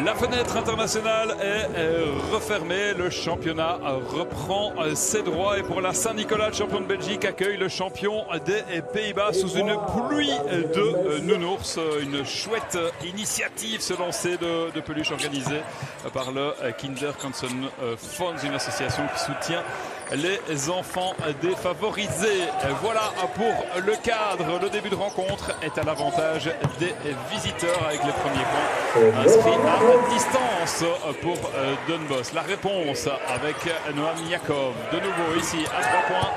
La fenêtre internationale est refermée. Le championnat reprend ses droits. Et pour la Saint-Nicolas, le champion de Belgique accueille le champion des Pays-Bas sous une pluie de nounours. Une chouette initiative, se lancer de peluche organisée par le Kinderkansen Fonds, une association qui soutient les enfants défavorisés. Voilà pour le cadre. Le début de rencontre est à l'avantage des visiteurs avec les premiers points inscrits à distance pour Doornbos. La réponse avec Noam Yakov. De nouveau ici à 3 points.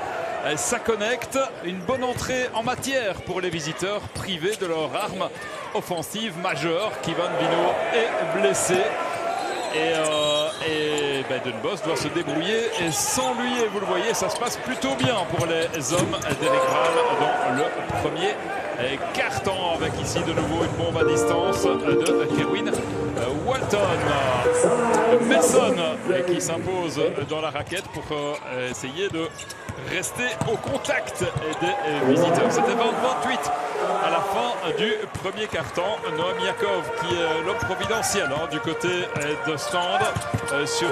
Ça connecte. Une bonne entrée en matière pour les visiteurs privés de leur arme offensive majeure. Kivan Vino est blessé. Et Doornbos doit se débrouiller et sans lui, et vous le voyez, ça se passe plutôt bien pour les hommes d'Eric Braal dans le premier quart-temps, avec ici de nouveau une bombe à distance de Kerwin Walton. Melson qui s'impose dans la raquette pour essayer de rester au contact des visiteurs. C'était 20-28 à la fin du premier quart-temps. Noam Yakov qui est l'homme providentiel du côté de stand sur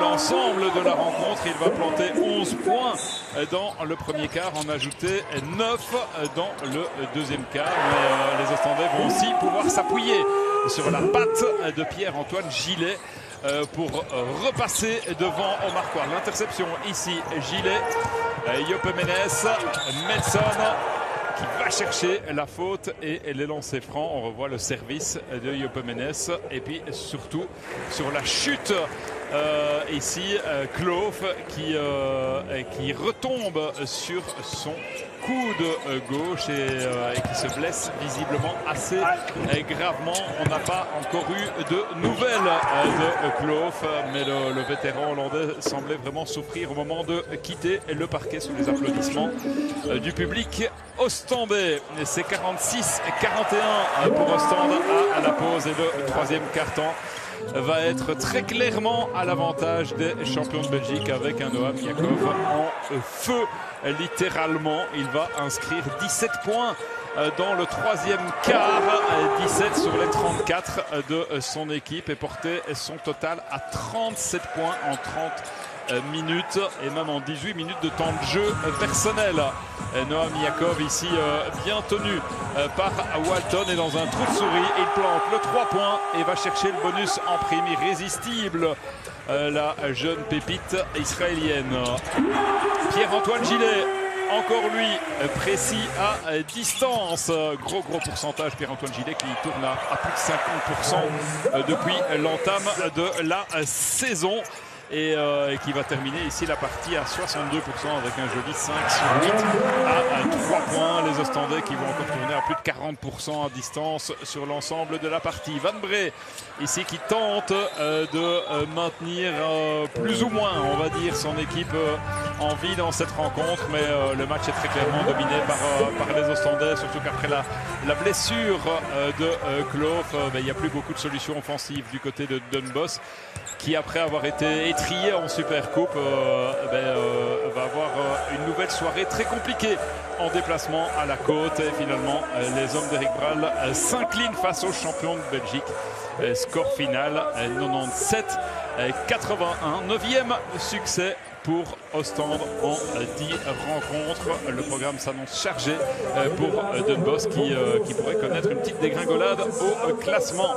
l'ensemble de la rencontre. Il va planter 11 points dans le premier quart, en ajouter 9 dans le deuxième quart. Mais les Ostendais vont aussi pouvoir s'appuyer sur la patte de Pierre-Antoine Gillet pour repasser devant Omar Kouar. L'interception ici, Gillet, Joppe Menes, Melson qui va chercher la faute et les lancers francs. On revoit le service de Joppe Menes et puis surtout sur la chute ici, Kloof qui retombe sur son coude gauche et qui se blesse visiblement assez gravement. On n'a pas encore eu de nouvelles de Kloof, mais le vétéran hollandais semblait vraiment souffrir au moment de quitter le parquet sous les applaudissements du public ostendais. C'est 46-41 pour Ostende à la pause, et le troisième quart-temps va être très clairement à l'avantage des champions de Belgique, avec un Noam Yakov en feu littéralement. Il va inscrire 17 points dans le troisième quart, 17 sur les 34 de son équipe, et porter son total à 37 points en 30 minutes et même en 18 minutes de temps de jeu personnel. Noam Yakov ici bien tenu par Walton, et dans un trou de souris il plante le 3 points et va chercher le bonus en prime. Irrésistible la jeune pépite israélienne. Pierre-Antoine Gillet, encore lui précis à distance. Gros pourcentage. Pierre-Antoine Gillet qui tourne à plus de 50% depuis l'entame de la saison. Et qui va terminer ici la partie à 62% avec un joli 5 sur 8 à 3 points. Les Ostendais qui vont encore tourner à plus de 40% à distance sur l'ensemble de la partie. Van Bree ici qui tente de maintenir plus ou moins, on va dire, son équipe en vie dans cette rencontre, mais le match est très clairement dominé par les Ostendais, surtout qu'après la blessure de Kloof, il n'y a plus beaucoup de solutions offensives du côté de Doornbos, qui après avoir été étrié en Supercoupe va avoir une nouvelle soirée très compliquée en déplacement à la côte. Et finalement les hommes d'Eric Braal s'inclinent face aux champions de Belgique. Score final 97-81. 9e succès pour Ostende en 10 rencontres. Le programme s'annonce chargé pour Doornbos qui pourrait connaître une petite dégringolade au classement.